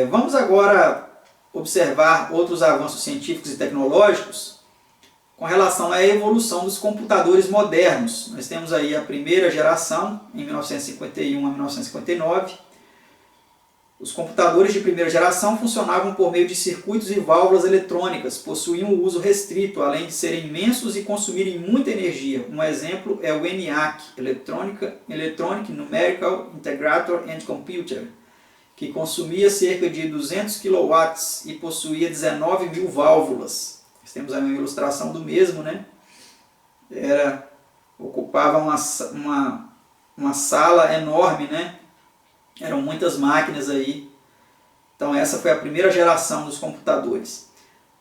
Vamos agora observar outros avanços científicos e tecnológicos com relação à evolução dos computadores modernos. Nós temos aí a primeira geração, em 1951 a 1959. Os computadores de primeira geração funcionavam por meio de circuitos e válvulas eletrônicas, possuíam um uso restrito, além de serem imensos e consumirem muita energia. Um exemplo é o ENIAC, Electronic Numerical Integrator and Computer, que consumia cerca de 200 kW e possuía 19 mil válvulas. Nós temos aí uma ilustração do mesmo, né? Ocupava uma sala enorme, né? Eram muitas máquinas aí. Então essa foi a primeira geração dos computadores.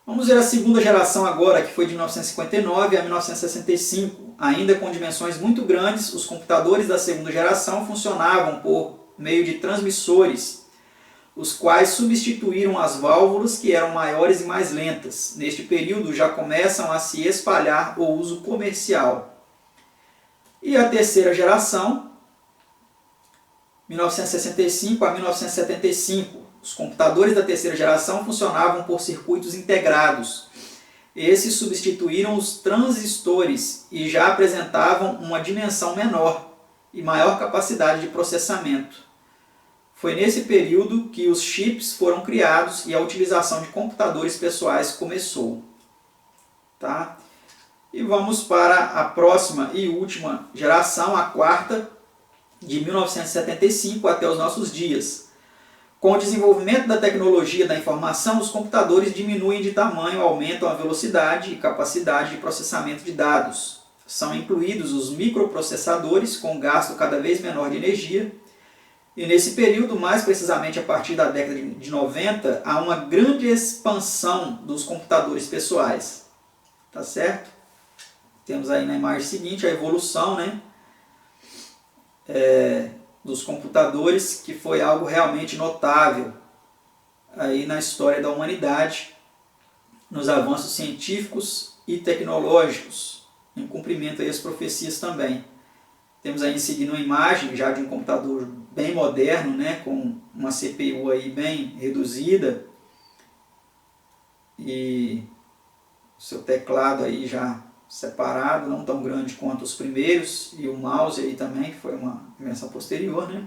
Vamos ver a segunda geração agora, que foi de 1959 a 1965. Ainda com dimensões muito grandes, os computadores da segunda geração funcionavam por meio de transmissores, os quais substituíram as válvulas que eram maiores e mais lentas. Neste período já começam a se espalhar o uso comercial. E a terceira geração, 1965 a 1975. Os computadores da terceira geração funcionavam por circuitos integrados. Esses substituíram os transistores e já apresentavam uma dimensão menor e maior capacidade de processamento. Foi nesse período que os chips foram criados e a utilização de computadores pessoais começou. Tá? E vamos para a próxima e última geração, a quarta, de 1975 até os nossos dias. Com o desenvolvimento da tecnologia da informação, os computadores diminuem de tamanho, aumentam a velocidade e capacidade de processamento de dados. São incluídos os microprocessadores com gasto cada vez menor de energia. E nesse período, mais precisamente a partir da década de 90, há uma grande expansão dos computadores pessoais. Tá certo? Temos aí na imagem seguinte a evolução, né? Dos computadores, que foi algo realmente notável aí na história da humanidade, nos avanços científicos e tecnológicos, em cumprimento aí às profecias também. Temos aí em seguida uma imagem já de um computador bem moderno, né, com uma CPU aí bem reduzida e seu teclado aí já separado, não tão grande quanto os primeiros, e o mouse aí também, que foi uma invenção posterior, né?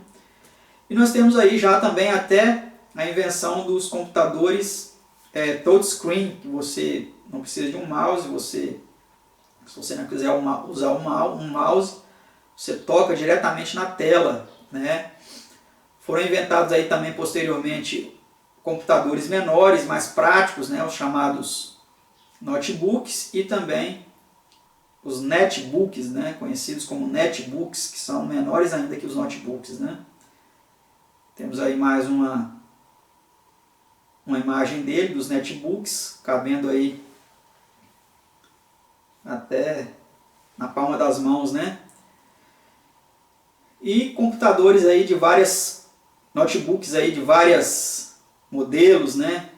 E nós temos aí já também até a invenção dos computadores touchscreen, que você não precisa de um mouse, se você não quiser usar um mouse, você toca diretamente na tela, né? Foram inventados aí também posteriormente computadores menores, mais práticos, né? Os chamados notebooks, e também os netbooks, né, conhecidos como netbooks, que são menores ainda que os notebooks, né? Temos aí mais uma imagem dele, dos netbooks, cabendo aí até na palma das mãos, né? E computadores aí de notebooks aí de vários modelos, né?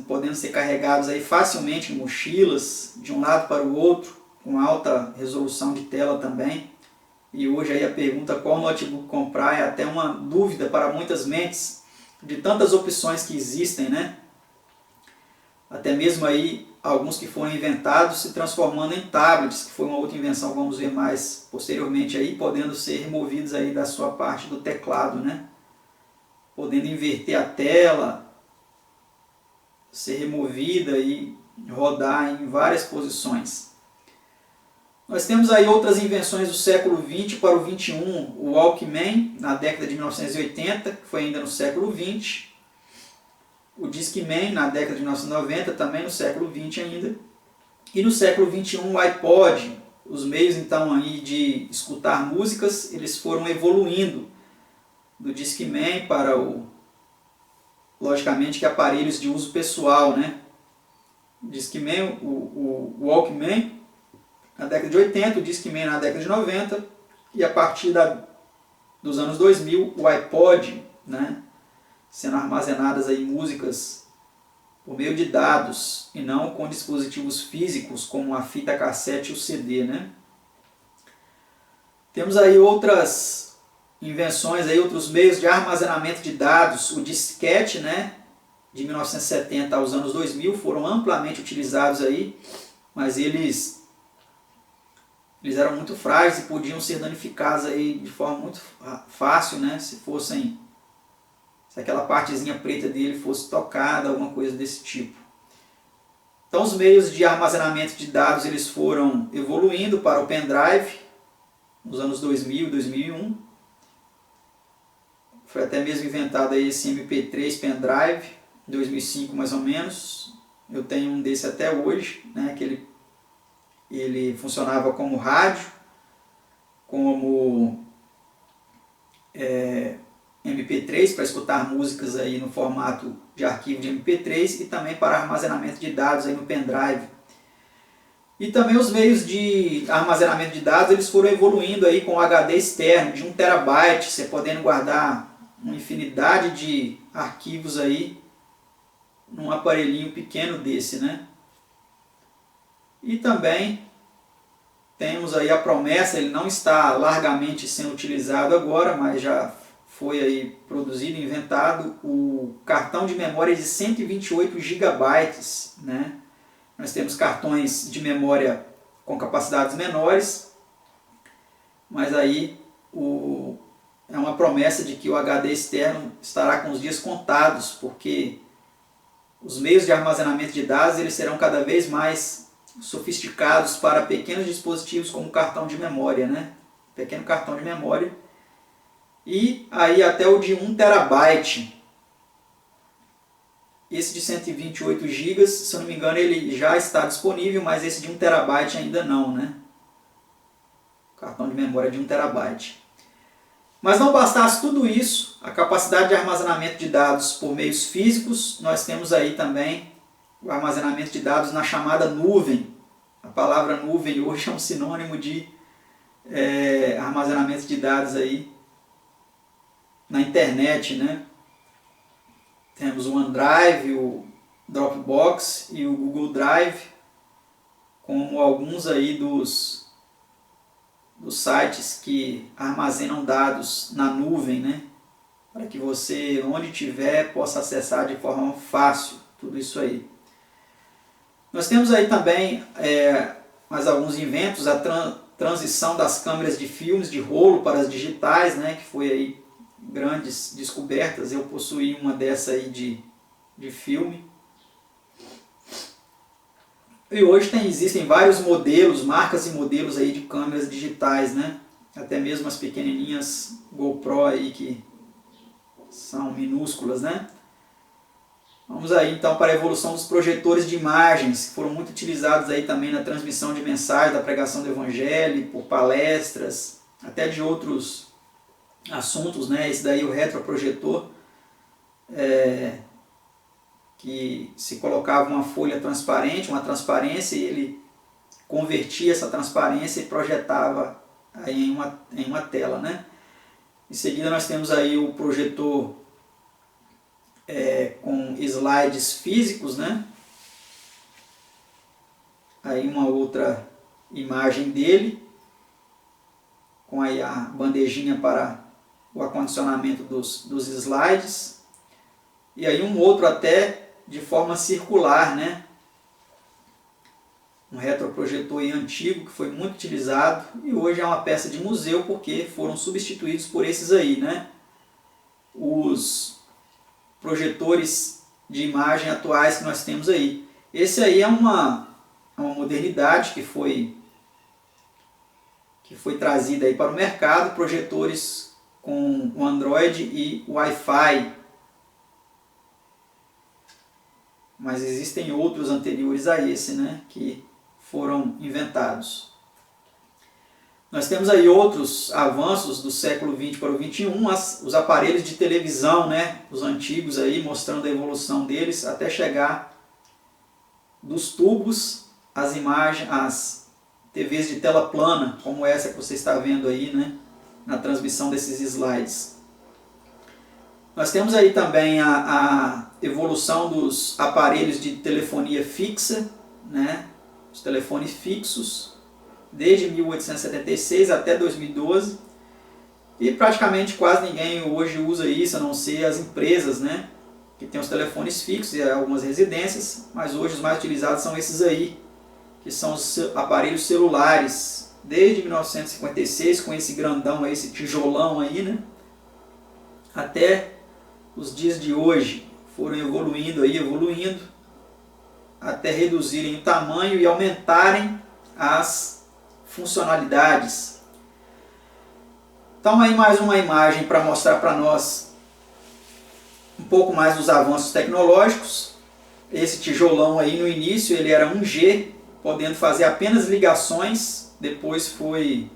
Podendo ser carregados aí facilmente em mochilas, de um lado para o outro, com alta resolução de tela também. E hoje aí a pergunta qual notebook comprar é até uma dúvida para muitas mentes, de tantas opções que existem, né? Até mesmo aí alguns que foram inventados se transformando em tablets, que foi uma outra invenção, vamos ver mais posteriormente aí, podendo ser removidos aí da sua parte do teclado, né? Podendo inverter a tela, ser removida e rodar em várias posições. Nós temos aí outras invenções do século XX para o XXI, o Walkman, na década de 1980, que foi ainda no século XX, o Discman, na década de 1990, também no século XX ainda, e no século XXI o iPod. Os meios então aí de escutar músicas, eles foram evoluindo do Discman para logicamente que aparelhos de uso pessoal, né? O Discman, o Walkman na década de 80, o Discman na década de 90, e a partir dos anos 2000 o iPod, né? Sendo armazenadas aí músicas por meio de dados e não com dispositivos físicos como a fita cassete e o CD, né? Temos aí outras invenções aí, outros meios de armazenamento de dados, o disquete, né, de 1970 aos anos 2000 foram amplamente utilizados aí, mas eles eram muito frágeis e podiam ser danificados aí de forma muito fácil, né, se aquela partezinha preta dele fosse tocada, alguma coisa desse tipo. Então os meios de armazenamento de dados eles foram evoluindo para o pendrive nos anos 2000 e 2001. Foi até mesmo inventado aí esse MP3 pendrive, em 2005 mais ou menos. Eu tenho um desse até hoje, né, que ele funcionava como rádio, como MP3 para escutar músicas aí no formato de arquivo de MP3 e também para armazenamento de dados aí no pendrive. E também os meios de armazenamento de dados eles foram evoluindo aí com o HD externo de 1 TB, você podendo guardar uma infinidade de arquivos aí num aparelhinho pequeno desse, né? E também temos aí a promessa, ele não está largamente sendo utilizado agora, mas já foi aí produzido e inventado o cartão de memória de 128 GB, né? Nós temos cartões de memória com capacidades menores, mas aí é uma promessa de que o HD externo estará com os dias contados, porque os meios de armazenamento de dados eles serão cada vez mais sofisticados para pequenos dispositivos como cartão de memória, né? Pequeno cartão de memória. E aí até o de 1 TB. Esse de 128 GB, se eu não me engano, ele já está disponível, mas esse de 1 TB ainda não, né? Cartão de memória de 1 TB. Mas não bastasse tudo isso, a capacidade de armazenamento de dados por meios físicos, nós temos aí também o armazenamento de dados na chamada nuvem. A palavra nuvem hoje é um sinônimo de armazenamento de dados aí na internet, né? Temos o OneDrive, o Dropbox e o Google Drive, como alguns aí dos sites que armazenam dados na nuvem, né? Para que você, onde estiver, possa acessar de forma fácil tudo isso aí. Nós temos aí também mais alguns inventos, a transição das câmeras de filmes de rolo para as digitais, né? Que foi aí grandes descobertas. Eu possuí uma dessa aí de filme. E hoje existem vários modelos, marcas e modelos aí de câmeras digitais, né? Até mesmo as pequenininhas GoPro aí que são minúsculas, né? Vamos aí então para a evolução dos projetores de imagens, que foram muito utilizados aí também na transmissão de mensagens, da pregação do evangelho, por palestras, até de outros assuntos, né? Esse daí o retroprojetor, que se colocava uma folha transparente, uma transparência, e ele convertia essa transparência e projetava aí em uma tela, né? Em seguida nós temos aí o projetor com slides físicos, né? Aí uma outra imagem dele, com aí a bandejinha para o acondicionamento dos slides, e aí um outro até de forma circular, né? Um retroprojetor antigo que foi muito utilizado e hoje é uma peça de museu porque foram substituídos por esses aí, né? Os projetores de imagem atuais que nós temos aí. Esse aí é uma modernidade que foi trazida aí para o mercado, projetores com o Android e Wi-Fi. Mas existem outros anteriores a esse, né, que foram inventados. Nós temos aí outros avanços do século XX para o XXI, os aparelhos de televisão, né, os antigos aí, mostrando a evolução deles, até chegar dos tubos, as imagens, as TVs de tela plana, como essa que você está vendo aí, né, na transmissão desses slides. Nós temos aí também a evolução dos aparelhos de telefonia fixa, né, os telefones fixos, desde 1876 até 2012, E praticamente quase ninguém hoje usa isso, a não ser as empresas, né? Que tem os telefones fixos e algumas residências, mas hoje os mais utilizados são esses aí, que são os aparelhos celulares, desde 1956, com esse grandão aí, esse tijolão aí, né? Até os dias de hoje foram evoluindo aí, até reduzirem o tamanho e aumentarem as funcionalidades. Então aí mais uma imagem para mostrar para nós um pouco mais dos avanços tecnológicos. Esse tijolão aí no início ele era 1G, podendo fazer apenas ligações. Depois foi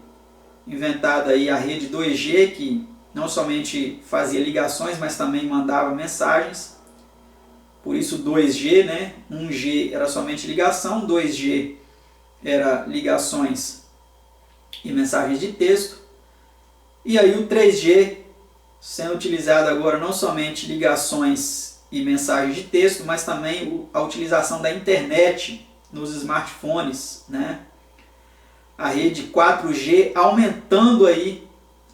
inventada aí a rede 2G, que não somente fazia ligações, mas também mandava mensagens. Por isso 2G, né? 1G era somente ligação, 2G era ligações e mensagens de texto. E aí o 3G sendo utilizado agora não somente ligações e mensagens de texto, mas também a utilização da internet nos smartphones, né? A rede 4G aumentando aí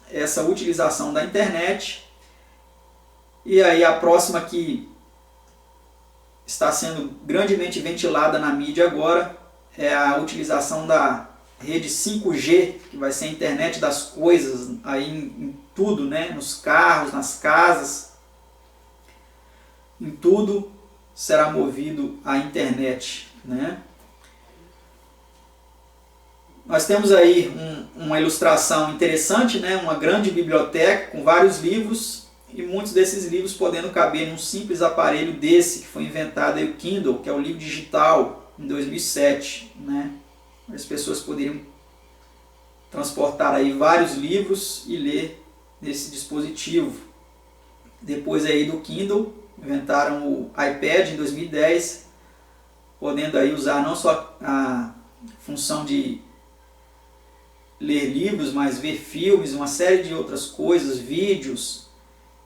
essa utilização da internet. E aí a próxima que está sendo grandemente ventilada na mídia agora é a utilização da rede 5G, que vai ser a internet das coisas aí em tudo, né? Nos carros, nas casas, em tudo será movido a internet, né? Nós temos aí uma ilustração interessante, né? Uma grande biblioteca com vários livros e muitos desses livros podendo caber num simples aparelho desse que foi inventado aí, o Kindle, que é o livro digital, em 2007, né? As pessoas poderiam transportar aí vários livros e ler nesse dispositivo. Depois aí do Kindle, inventaram o iPad em 2010, podendo aí usar não só a função de ler livros, mas ver filmes, uma série de outras coisas, vídeos,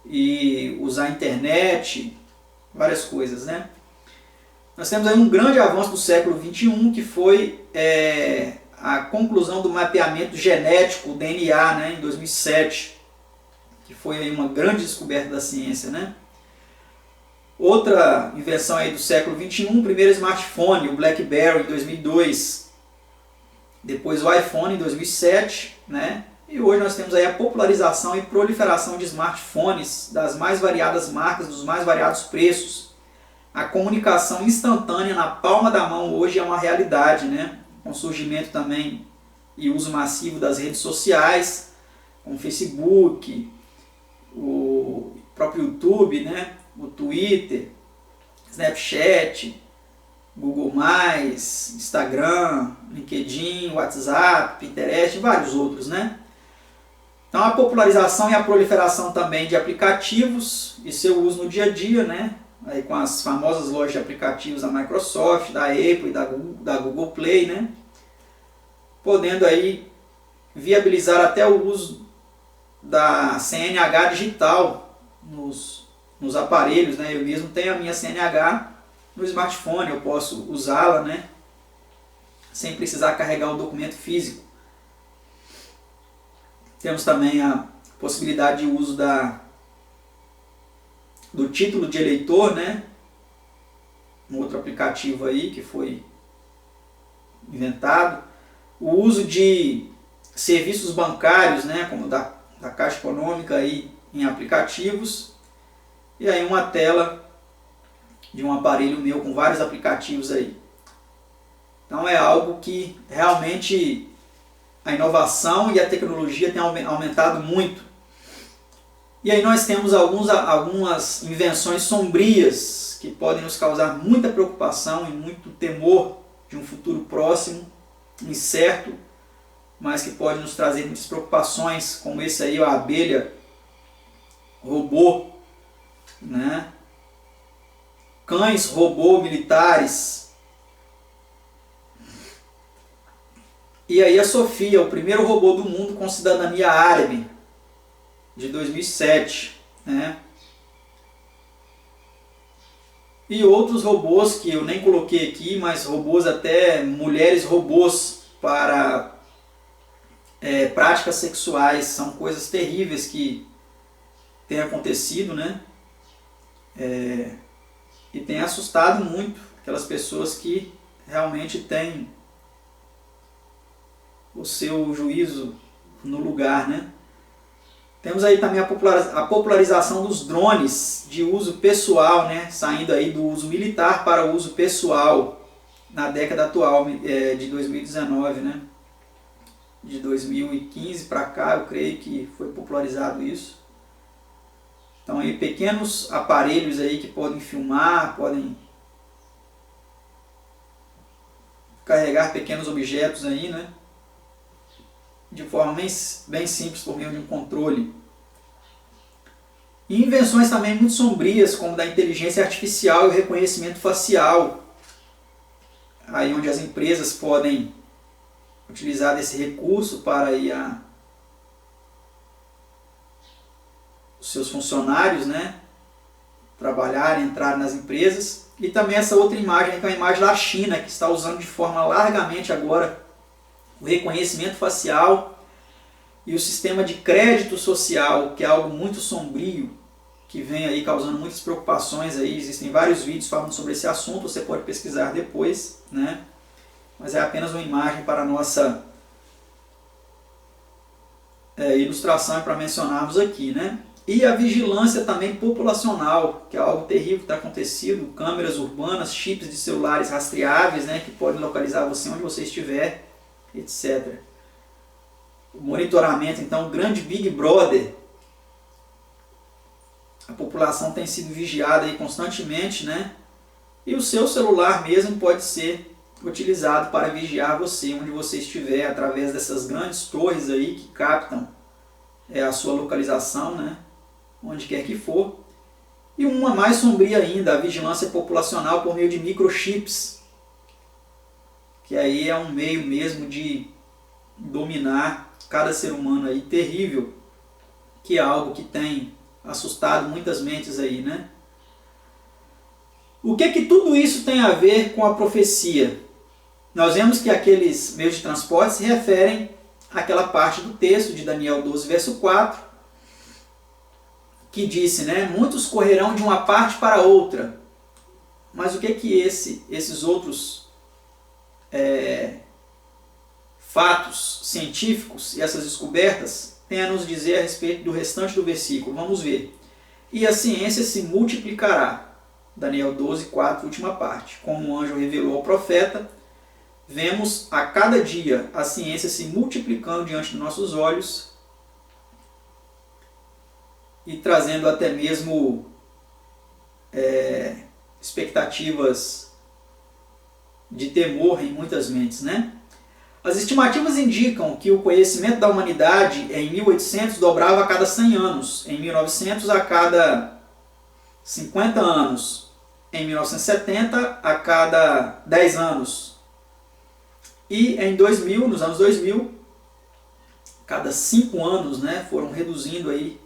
e usar a internet, várias coisas, né? Nós temos aí um grande avanço do século XXI, que foi a conclusão do mapeamento genético, o DNA, né, em 2007, que foi aí uma grande descoberta da ciência, né? Outra invenção aí do século XXI, o primeiro smartphone, o BlackBerry, em 2002, depois o iPhone em 2007, né? E hoje nós temos aí a popularização e proliferação de smartphones das mais variadas marcas, dos mais variados preços. A comunicação instantânea na palma da mão hoje é uma realidade, né? Com o surgimento também e uso massivo das redes sociais, como o Facebook, o próprio YouTube, né? O Twitter, Snapchat, Google+, Instagram, LinkedIn, WhatsApp, Pinterest e vários outros, né? Então a popularização e a proliferação também de aplicativos e seu uso no dia a dia, né? Aí com as famosas lojas de aplicativos da Microsoft, da Apple e da Google Play, né? Podendo aí viabilizar até o uso da CNH digital nos aparelhos, né? Eu mesmo tenho a minha CNH no smartphone, eu posso usá-la, né? Sem precisar carregar o documento físico. Temos também a possibilidade de uso do título de eleitor, né? Um outro aplicativo aí que foi inventado. O uso de serviços bancários, né? Como da Caixa Econômica aí, em aplicativos. E aí uma tela de um aparelho meu com vários aplicativos aí. Então é algo que realmente a inovação e a tecnologia têm aumentado muito. E aí nós temos algumas invenções sombrias que podem nos causar muita preocupação e muito temor de um futuro próximo, incerto, mas que pode nos trazer muitas preocupações, como esse aí, a abelha robô, né? Cães robô militares. E aí a Sofia, o primeiro robô do mundo com cidadania árabe, de 2007, né? E outros robôs que eu nem coloquei aqui, mas robôs até mulheres robôs para práticas sexuais, são coisas terríveis que têm acontecido, né? E tem assustado muito aquelas pessoas que realmente têm o seu juízo no lugar, né? Temos aí também a popularização dos drones de uso pessoal, né? Saindo aí do uso militar para o uso pessoal na década atual de 2019, né? De 2015 para cá, eu creio que foi popularizado isso. Então aí pequenos aparelhos aí que podem filmar, podem carregar pequenos objetos aí, né? De forma bem simples por meio de um controle. E invenções também muito sombrias, como da inteligência artificial e o reconhecimento facial, aí onde as empresas podem utilizar desse recurso para aí os seus funcionários, né, trabalharem, entrar nas empresas. E também essa outra imagem, que é a imagem da China, que está usando de forma largamente agora o reconhecimento facial e o sistema de crédito social, que é algo muito sombrio, que vem aí causando muitas preocupações aí. Existem vários vídeos falando sobre esse assunto, você pode pesquisar depois, né? Mas é apenas uma imagem para a nossa ilustração para mencionarmos aqui, né? E a vigilância também populacional, que é algo terrível que está acontecendo, câmeras urbanas, chips de celulares rastreáveis, né, que podem localizar você onde você estiver, etc. O monitoramento, então, o grande Big Brother. A população tem sido vigiada aí constantemente, né? E o seu celular mesmo pode ser utilizado para vigiar você onde você estiver, através dessas grandes torres aí que captam a sua localização, né? Onde quer que for. E uma mais sombria ainda, a vigilância populacional por meio de microchips, que aí é um meio mesmo de dominar cada ser humano aí, terrível, que é algo que tem assustado muitas mentes aí, né? O que tudo isso tem a ver com a profecia? Nós vemos que aqueles meios de transporte se referem àquela parte do texto de Daniel 12, verso 4, que disse, né, muitos correrão de uma parte para outra. Mas o que esses outros fatos científicos e essas descobertas têm a nos dizer a respeito do restante do versículo? Vamos ver. E a ciência se multiplicará. Daniel 12, 4, última parte. Como o anjo revelou ao profeta, vemos a cada dia a ciência se multiplicando diante de nossos olhos e trazendo até mesmo expectativas de temor em muitas mentes, né? As estimativas indicam que o conhecimento da humanidade em 1800 dobrava a cada 100 anos, em 1900 a cada 50 anos, em 1970 a cada 10 anos e em 2000, nos anos 2000, cada 5 anos, né, foram reduzindo aí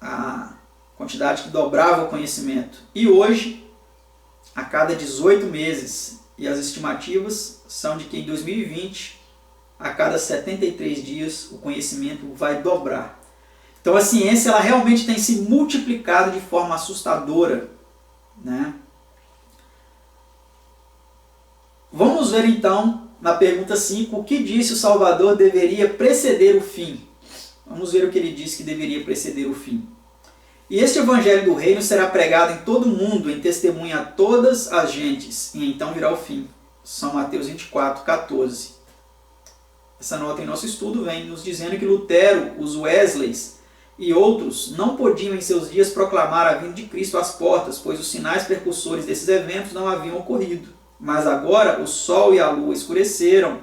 a quantidade que dobrava o conhecimento. E hoje, a cada 18 meses, e as estimativas são de que em 2020, a cada 73 dias, o conhecimento vai dobrar. Então a ciência ela realmente tem se multiplicado de forma assustadora, né? Vamos ver então, na pergunta 5, o que disse o Salvador deveria preceder o fim. Vamos ver o que ele disse que deveria preceder o fim. E este evangelho do reino será pregado em todo o mundo, em testemunha a todas as gentes, e então virá o fim. São Mateus 24, 14. Essa nota em nosso estudo vem nos dizendo que Lutero, os Wesleys e outros não podiam em seus dias proclamar a vinda de Cristo às portas, pois os sinais precursores desses eventos não haviam ocorrido. Mas agora o sol e a lua escureceram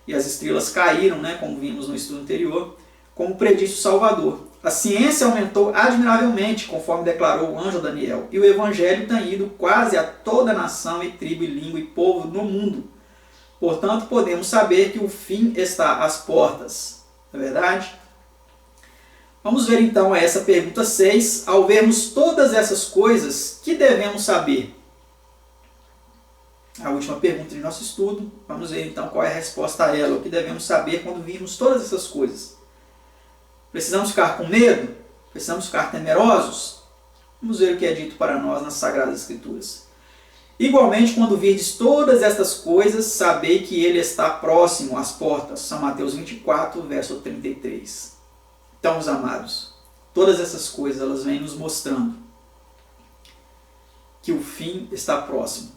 e as estrelas caíram, né, como vimos no estudo anterior, como predisse o Salvador. A ciência aumentou admiravelmente, conforme declarou o anjo Daniel, e o evangelho tem ido quase a toda nação e tribo e língua e povo no mundo. Portanto, podemos saber que o fim está às portas. Não é verdade? Vamos ver então essa pergunta 6. Ao vermos todas essas coisas, que devemos saber? a última pergunta de nosso estudo. Vamos ver então qual é a resposta a ela, o que devemos saber quando virmos todas essas coisas. Precisamos ficar com medo? Precisamos ficar temerosos? Vamos ver o que é dito para nós nas Sagradas Escrituras. Igualmente, quando virdes todas estas coisas, sabei que ele está próximo às portas. São Mateus 24, verso 33. Então, meus amados, todas essas coisas elas vêm nos mostrando que o fim está próximo,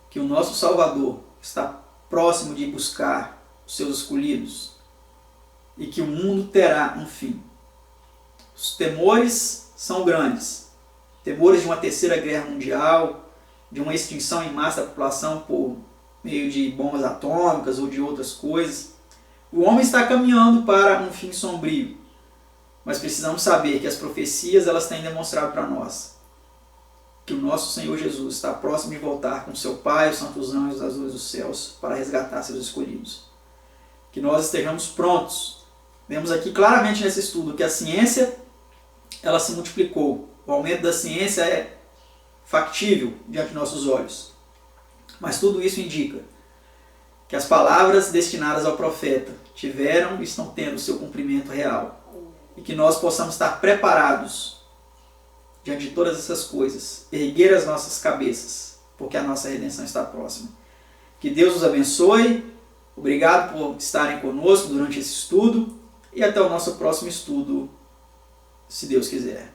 que o nosso Salvador está próximo de buscar os seus escolhidos e que o mundo terá um fim. Os temores são grandes, temores de uma terceira guerra mundial, de uma extinção em massa da população por meio de bombas atômicas ou de outras coisas. O homem está caminhando para um fim sombrio, mas precisamos saber que as profecias elas têm demonstrado para nós que o nosso Senhor Jesus está próximo de voltar com seu Pai, os santos anjos, as luzes dos céus, para resgatar seus escolhidos. Que nós estejamos prontos. Vemos aqui claramente nesse estudo que a ciência ela se multiplicou. O aumento da ciência é factível diante de nossos olhos. Mas tudo isso indica que as palavras destinadas ao profeta tiveram e estão tendo o seu cumprimento real. E que nós possamos estar preparados diante de todas essas coisas, erguer as nossas cabeças, porque a nossa redenção está próxima. Que Deus os abençoe. Obrigado por estarem conosco durante esse estudo e até o nosso próximo estudo, se Deus quiser.